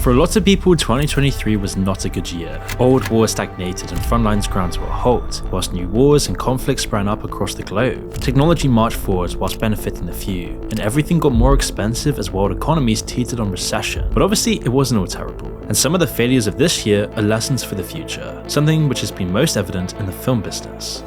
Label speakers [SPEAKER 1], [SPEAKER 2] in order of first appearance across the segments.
[SPEAKER 1] For a lot of people, 2023 was not a good year. Old wars stagnated and frontlines ground to a halt, whilst new wars and conflicts sprang up across the globe. Technology marched forward whilst benefiting the few, and everything got more expensive as world economies teetered on recession. But obviously, it wasn't all terrible, and some of the failures of this year are lessons for the future, something which has been most evident in the film business.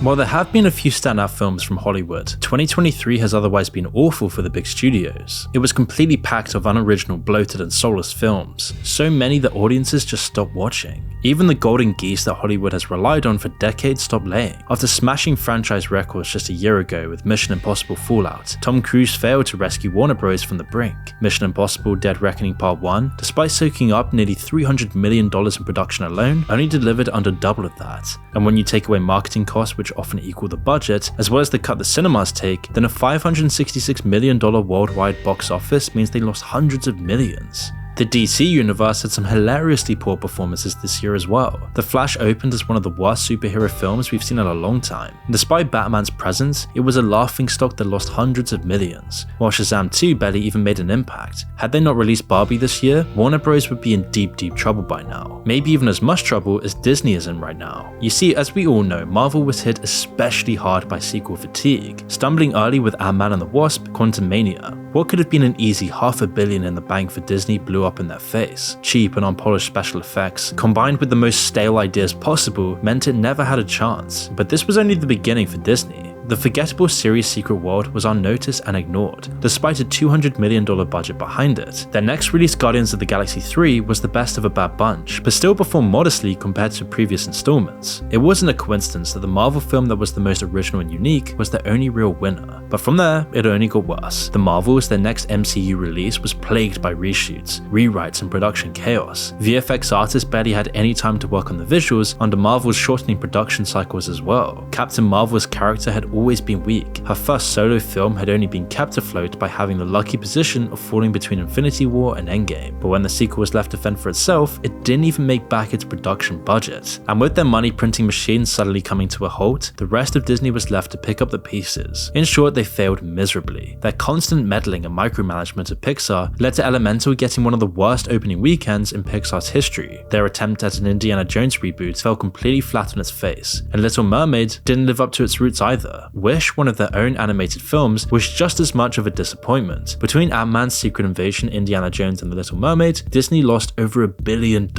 [SPEAKER 1] While there have been a few standout films from Hollywood, 2023 has otherwise been awful for the big studios. It was completely packed of unoriginal, bloated and soulless films, so many that audiences just stopped watching. Even the golden geese that Hollywood has relied on for decades stopped laying. After smashing franchise records just a year ago with Mission Impossible Fallout, Tom Cruise failed to rescue Warner Bros. From the brink. Mission Impossible Dead Reckoning Part 1, despite soaking up nearly $300 million in production alone, only delivered under double of that. And when you take away marketing costs, which often equal the budget, as well as the cut the cinemas take, then a $566 million worldwide box office means they lost hundreds of millions. The DC universe had some hilariously poor performances this year as well. The Flash opened as one of the worst superhero films we've seen in a long time. Despite Batman's presence, it was a laughingstock that lost hundreds of millions, while Shazam 2 barely even made an impact. Had they not released Barbie this year, Warner Bros. Would be in deep trouble by now. Maybe even as much trouble as Disney is in right now. You see, as we all know, Marvel was hit especially hard by sequel fatigue, stumbling early with Ant-Man and the Wasp, Quantumania. What could have been an easy $500 million in the bank for Disney blew up in their face. Cheap and unpolished special effects, combined with the most stale ideas possible, meant it never had a chance. But this was only the beginning for Disney. The forgettable series Secret World was unnoticed and ignored, despite a $200 million budget behind it. Their next release, Guardians of the Galaxy 3, was the best of a bad bunch, but still performed modestly compared to previous installments. It wasn't a coincidence that the Marvel film that was the most original and unique was the only real winner. But from there, it only got worse. The Marvels, their next MCU release, was plagued by reshoots, rewrites and production chaos. VFX artists barely had any time to work on the visuals under Marvel's shortening production cycles as well. Captain Marvel's character had always been weak. Her first solo film had only been kept afloat by having the lucky position of falling between Infinity War and Endgame, but when the sequel was left to fend for itself, it didn't even make back its production budget. And with their money printing machine suddenly coming to a halt, the rest of Disney was left to pick up the pieces. In short, they failed miserably. Their constant meddling and micromanagement of Pixar led to Elemental getting one of the worst opening weekends in Pixar's history. Their attempt at an Indiana Jones reboot fell completely flat on its face, and Little Mermaid didn't live up to its roots either. Wish, one of their own animated films, was just as much of a disappointment. Between Ant-Man's Secret Invasion, Indiana Jones and The Little Mermaid, Disney lost over $1 billion,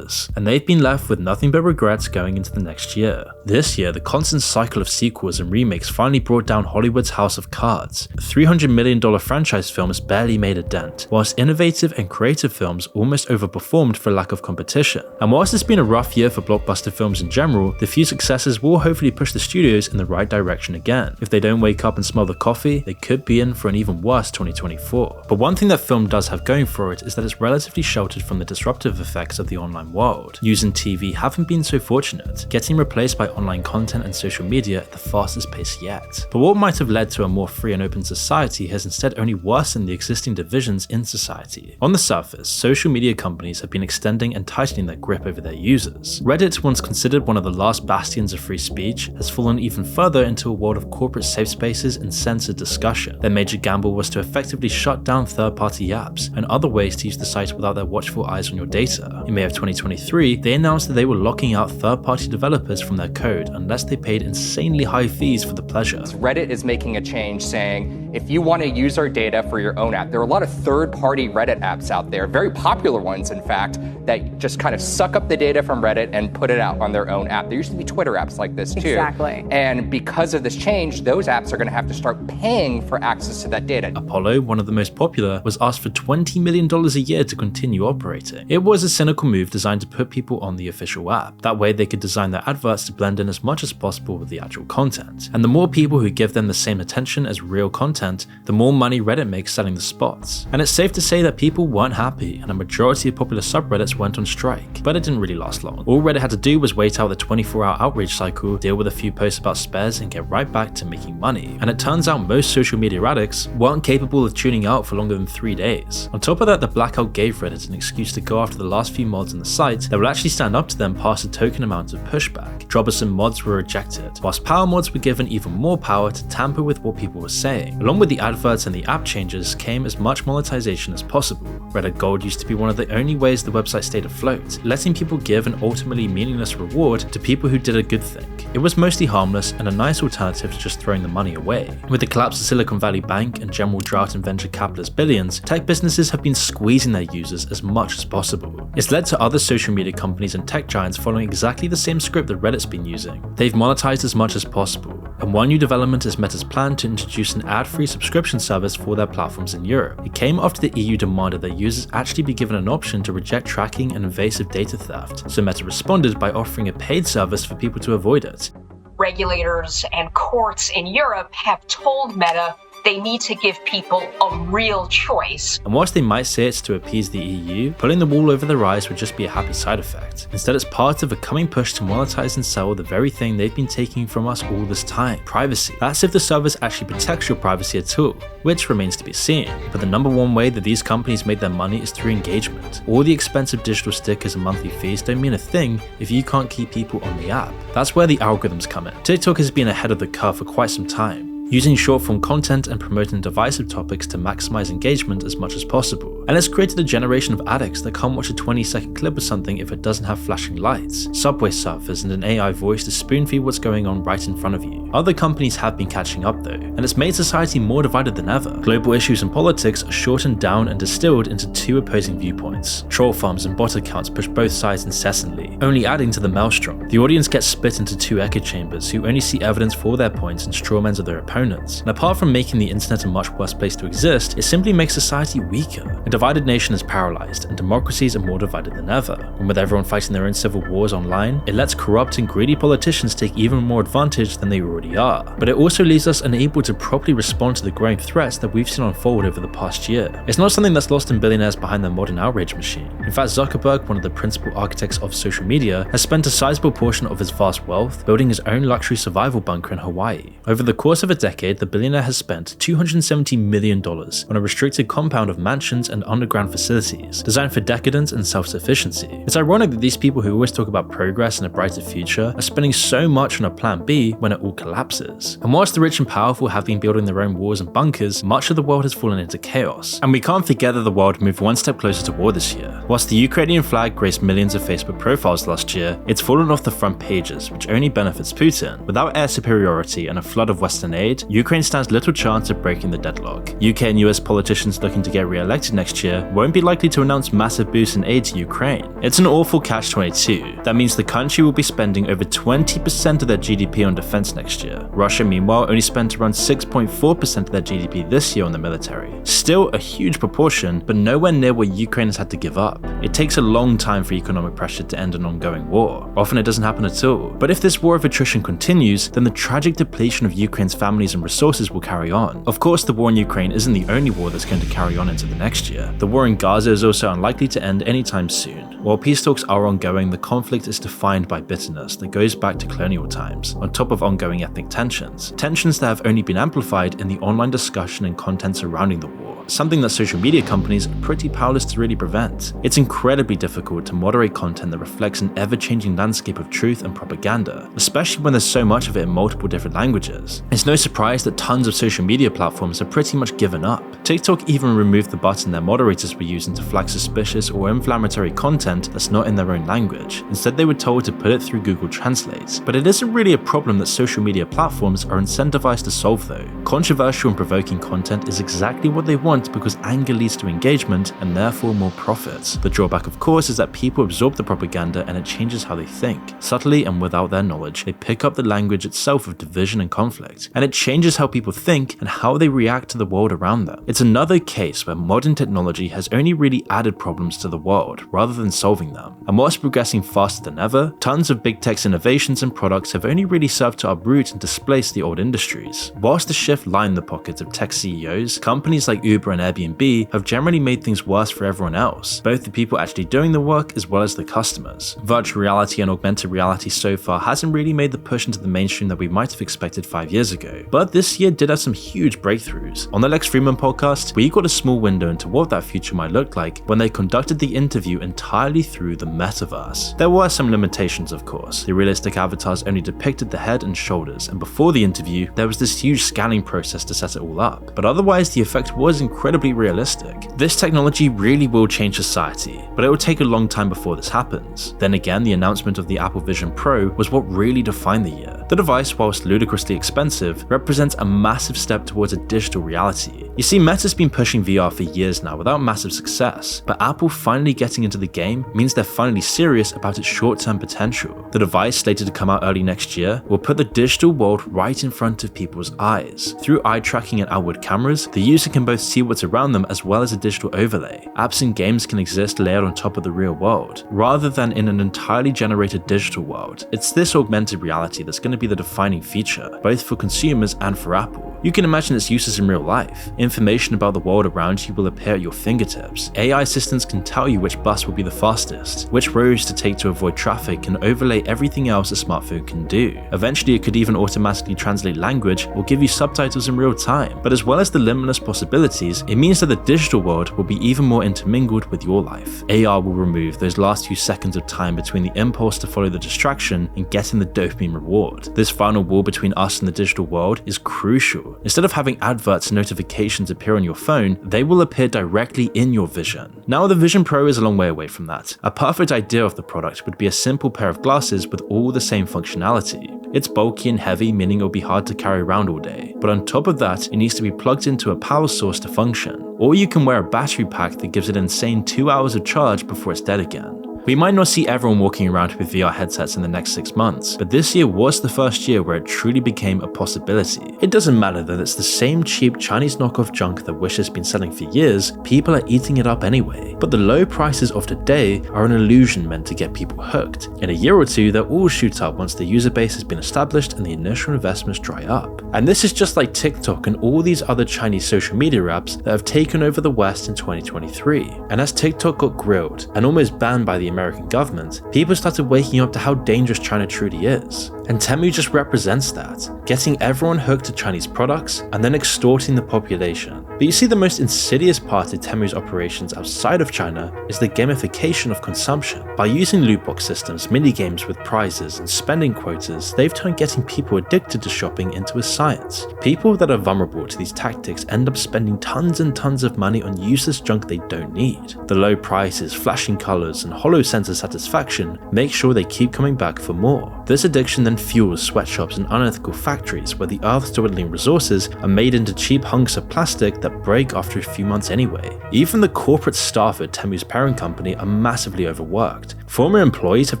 [SPEAKER 1] and they've been left with nothing but regrets going into the next year. This year, the constant cycle of sequels and remakes finally brought down Hollywood's house of cards. $300 million franchise films barely made a dent, whilst innovative and creative films almost overperformed for lack of competition. And whilst it's been a rough year for blockbuster films in general, the few successes will hopefully push the studios in the right direction again. If they don't wake up and smell the coffee, they could be in for an even worse 2024. But one thing that film does have going for it is that it's relatively sheltered from the disruptive effects of the online world. News and TV haven't been so fortunate, getting replaced by online content and social media at the fastest pace yet. But what might have led to a more free and open society has instead only worsened the existing divisions in society. On the surface, social media companies have been extending and tightening their grip over their users. Reddit, once considered one of the last bastions of free speech, has fallen even further into a world of corporate safe spaces and censored discussion. Their major gamble was to effectively shut down third-party apps and other ways to use the site without their watchful eyes on your data. In May of 2023, they announced that they were locking out third-party developers from their code unless they paid insanely high fees for the pleasure.
[SPEAKER 2] Reddit is making a change saying, if you want to use our data for your own app, there are a lot of third-party Reddit apps out there, very popular ones in fact, that just kind of suck up the data from Reddit and put it out on their own app. There used to be Twitter apps like this too.
[SPEAKER 3] Exactly.
[SPEAKER 2] And because of this change, those apps are going to have to start paying for access to that data.
[SPEAKER 1] Apollo, one of the most popular, was asked for $20 million a year to continue operating. It was a cynical move designed to put people on the official app. That way they could design their adverts to blend in as much as possible with the actual content. And the more people who give them the same attention as real content, the more money Reddit makes selling the spots. And it's safe to say that people weren't happy, and a majority of popular subreddits went on strike. But it didn't really last long. All Reddit had to do was wait out the 24-hour outrage cycle, deal with a few posts about spares, and get right back to making money. And it turns out most social media addicts weren't capable of tuning out for longer than 3 days. On top of that, the blackout gave Reddit an excuse to go after the last few mods on the site that will actually stand up to them past a token amount of pushback. Drop us and mods were rejected, whilst power mods were given even more power to tamper with what people were saying. Along with the adverts and the app changes came as much monetization as possible. Reddit Gold used to be one of the only ways the website stayed afloat, letting people give an ultimately meaningless reward to people who did a good thing. It was mostly harmless and a nice alternative to just throwing the money away. With the collapse of Silicon Valley Bank and general drought in venture capitalist billions, tech businesses have been squeezing their users as much as possible. It's led to other social media companies and tech giants following exactly the same script that Reddit's been using. They've monetized as much as possible, and one new development is Meta's plan to introduce an ad-free subscription service for their platforms in Europe. It came after the EU demanded that users actually be given an option to reject tracking and invasive data theft, so Meta responded by offering a paid service for people to avoid it.
[SPEAKER 3] Regulators and courts in Europe have told Meta they need to give people a real choice.
[SPEAKER 1] And whilst they might say it's to appease the EU, pulling the wool over their eyes would just be a happy side effect. Instead, it's part of a coming push to monetize and sell the very thing they've been taking from us all this time: privacy. That's if the service actually protects your privacy at all, which remains to be seen. But the number one way that these companies make their money is through engagement. All the expensive digital stickers and monthly fees don't mean a thing if you can't keep people on the app. That's where the algorithms come in. TikTok has been ahead of the curve for quite some time, using short-form content and promoting divisive topics to maximize engagement as much as possible. And it's created a generation of addicts that can't watch a 20-second clip of something if it doesn't have flashing lights, subway surfers, and an AI voice to spoon-feed what's going on right in front of you. Other companies have been catching up though, and it's made society more divided than ever. Global issues and politics are shortened down and distilled into two opposing viewpoints. Troll farms and bot accounts push both sides incessantly, only adding to the maelstrom. The audience gets split into two echo chambers who only see evidence for their points and strawmans of their opponents. And apart from making the internet a much worse place to exist, it simply makes society weaker. A divided nation is paralyzed, and democracies are more divided than ever. And with everyone fighting their own civil wars online, it lets corrupt and greedy politicians take even more advantage than they already are. But it also leaves us unable to properly respond to the growing threats that we've seen unfold over the past year. It's not something that's lost in billionaires behind their modern outrage machine. In fact, Zuckerberg, one of the principal architects of social media, has spent a sizable portion of his vast wealth building his own luxury survival bunker in Hawaii. Over the course of a decade, the billionaire has spent $270 million on a restricted compound of mansions and underground facilities designed for decadence and self-sufficiency. It's ironic that these people who always talk about progress and a brighter future are spending so much on a plan B when it all collapses. And whilst the rich and powerful have been building their own walls and bunkers, much of the world has fallen into chaos. And we can't forget that the world moved one step closer to war this year. Whilst the Ukrainian flag graced millions of Facebook profiles last year, it's fallen off the front pages, which only benefits Putin. Without air superiority and a flood of Western aid, Ukraine stands little chance of breaking the deadlock. UK and US politicians looking to get re-elected next year won't be likely to announce massive boosts in aid to Ukraine. It's an awful catch-22. That means the country will be spending over 20% of their GDP on defense next year. Russia, meanwhile, only spent around 6.4% of their GDP this year on the military. Still a huge proportion, but nowhere near what Ukraine has had to give up. It takes a long time for economic pressure to end an ongoing war. Often it doesn't happen at all. But if this war of attrition continues, then the tragic depletion of Ukraine's families and resources will carry on. Of course, the war in Ukraine isn't the only war that's going to carry on into the next year. The war in Gaza is also unlikely to end anytime soon. While peace talks are ongoing, the conflict is defined by bitterness that goes back to colonial times, on top of ongoing ethnic tensions. Tensions that have only been amplified in the online discussion and content surrounding the war, something that social media companies are pretty powerless to really prevent. It's incredibly difficult to moderate content that reflects an ever-changing landscape of truth and propaganda, especially when there's so much of it in multiple different languages. It's no surprise that tons of social media platforms have pretty much given up. TikTok even removed the button their moderators were using to flag suspicious or inflammatory content that's not in their own language. Instead, they were told to put it through Google Translate. But it isn't really a problem that social media platforms are incentivized to solve though. Controversial and provoking content is exactly what they want because anger leads to engagement and therefore more profits. The drawback, of course, is that people absorb the propaganda and it changes how they think. Subtly and without their knowledge, they pick up the language itself of division and conflict, and it changes how people think and how they react to the world around them. It's another case where modern technology has only really added problems to the world rather than solving them. And whilst progressing faster than ever, tons of big tech's innovations and products have only really served to uproot and displace the old industries. Whilst the shift lined the pockets of tech CEOs, companies like Uber and Airbnb have generally made things worse for everyone else, both the people actually doing the work as well as the customers. Virtual reality and augmented reality so far hasn't really made the push into the mainstream that we might have expected 5 years ago, but this year did have some huge breakthroughs. On the Lex Fridman podcast, we got a small window into what that future might look like when they conducted the interview entirely entirely through the metaverse. There were some limitations, of course. The realistic avatars only depicted the head and shoulders, and before the interview, there was this huge scanning process to set it all up. But otherwise, the effect was incredibly realistic. This technology really will change society, but it will take a long time before this happens. Then again, the announcement of the Apple Vision Pro was what really defined the year. The device, whilst ludicrously expensive, represents a massive step towards a digital reality. You see, Meta's been pushing VR for years now without massive success, but Apple finally getting into the game means they're finally serious about its short-term potential. The device, slated to come out early next year, will put the digital world right in front of people's eyes. Through eye tracking and outward cameras, the user can both see what's around them as well as a digital overlay. Apps and games can exist layered on top of the real world, rather than in an entirely generated digital world. It's this augmented reality that's going to be the defining feature, both for consumers and for Apple. You can imagine its uses in real life. Information about the world around you will appear at your fingertips. AI assistants can tell you which bus will be the fastest, which roads to take to avoid traffic, and overlay everything else a smartphone can do. Eventually, it could even automatically translate language or give you subtitles in real time. But as well as the limitless possibilities, it means that the digital world will be even more intermingled with your life. AR will remove those last few seconds of time between the impulse to follow the distraction and getting the dopamine reward. This final wall between us and the digital world is crucial. Instead of having adverts and notifications appear on your phone, they will appear directly in your vision. Now, the Vision Pro is a long way away from that. A perfect idea of the product would be a simple pair of glasses with all the same functionality. It's bulky and heavy, meaning it'll be hard to carry around all day. But on top of that, it needs to be plugged into a power source to function. Or you can wear a battery pack that gives it an insane 2 hours of charge before it's dead again. We might not see everyone walking around with VR headsets in the next 6 months, but this year was the first year where it truly became a possibility. It doesn't matter that it's the same cheap Chinese knockoff junk that Wish has been selling for years, people are eating it up anyway. But the low prices of today are an illusion meant to get people hooked. In a year or two, they'll all shoot up once the user base has been established and the initial investments dry up. And this is just like TikTok and all these other Chinese social media apps that have taken over the West in 2023. And as TikTok got grilled and almost banned by the American government, people started waking up to how dangerous China truly is. And Temu just represents that, getting everyone hooked to Chinese products and then extorting the population. But you see, the most insidious part of Temu's operations outside of China is the gamification of consumption. By using loot box systems, mini-games with prizes, and spending quotas, they've turned getting people addicted to shopping into a science. People that are vulnerable to these tactics end up spending tons and tons of money on useless junk they don't need. The low prices, flashing colors, and hollow sense of satisfaction make sure they keep coming back for more. This addiction then fuels sweatshops and unethical factories where the Earth's dwindling resources are made into cheap hunks of plastic that break after a few months anyway. Even the corporate staff at Temu's parent company are massively overworked. Former employees have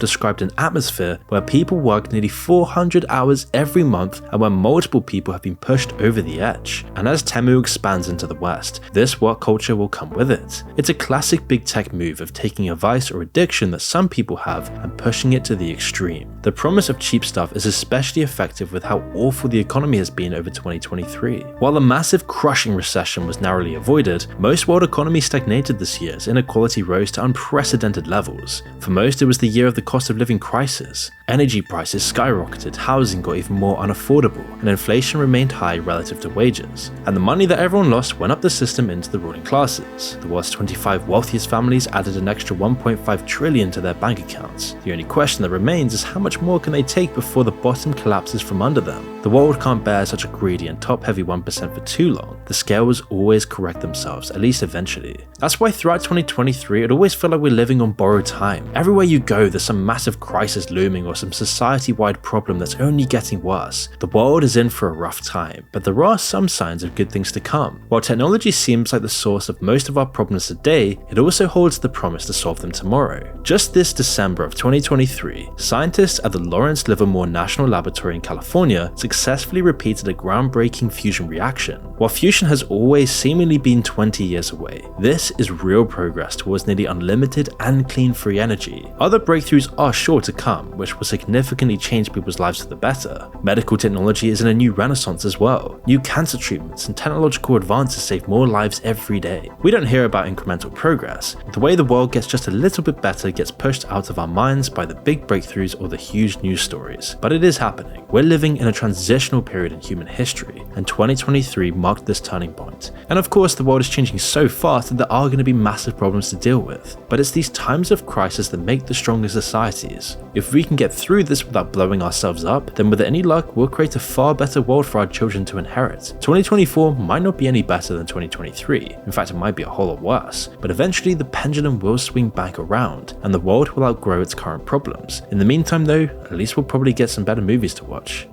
[SPEAKER 1] described an atmosphere where people work nearly 400 hours every month and where multiple people have been pushed over the edge. And as Temu expands into the West, this work culture will come with it. It's a classic big tech move of taking a vice or addiction that some people have and pushing it to the extreme. The promise of cheap stuff is especially effective with how awful the economy has been over 2023. While a massive crushing recession was narrowly avoided, most world economies stagnated this year as inequality rose to unprecedented levels. For most, it was the year of the cost of living crisis. Energy prices skyrocketed, housing got even more unaffordable, and inflation remained high relative to wages. And the money that everyone lost went up the system into the ruling classes. The world's 25 wealthiest families added an extra 1.5 trillion to their bank accounts. The only question that remains is how much more can they take before the bottom collapses from under them? The world can't bear such a greedy and top-heavy 1% for too long. The scales always correct themselves, at least eventually. That's why throughout 2023, it always felt like we're living on borrowed time. Everywhere you go, there's some massive crisis looming or some society-wide problem that's only getting worse. The world is in for a rough time, but there are some signs of good things to come. While technology seems like the source of most of our problems today, it also holds the promise to solve them tomorrow. Just this December of 2023, scientists at the Lawrence Livermore National Laboratory in California successfully repeated a groundbreaking fusion reaction. While fusion has always seemingly been 20 years away, this is real progress towards nearly unlimited and clean free energy. Other breakthroughs are sure to come, which will significantly change people's lives for the better. Medical technology is in a new renaissance as well. New cancer treatments and technological advances save more lives every day. We don't hear about incremental progress. The way the world gets just a little bit better gets pushed out of our minds by the big breakthroughs or the huge news stories. things, but it is happening. We're living in a transitional period in human history, and 2023 marked this turning point. And of course, the world is changing so fast that there are going to be massive problems to deal with, but it's these times of crisis that make the strongest societies. If we can get through this without blowing ourselves up, then with any luck, we'll create a far better world for our children to inherit. 2024 might not be any better than 2023, in fact it might be a whole lot worse, but eventually the pendulum will swing back around, and the world will outgrow its current problems. In the meantime though, at least we'll probably get some better movies to watch.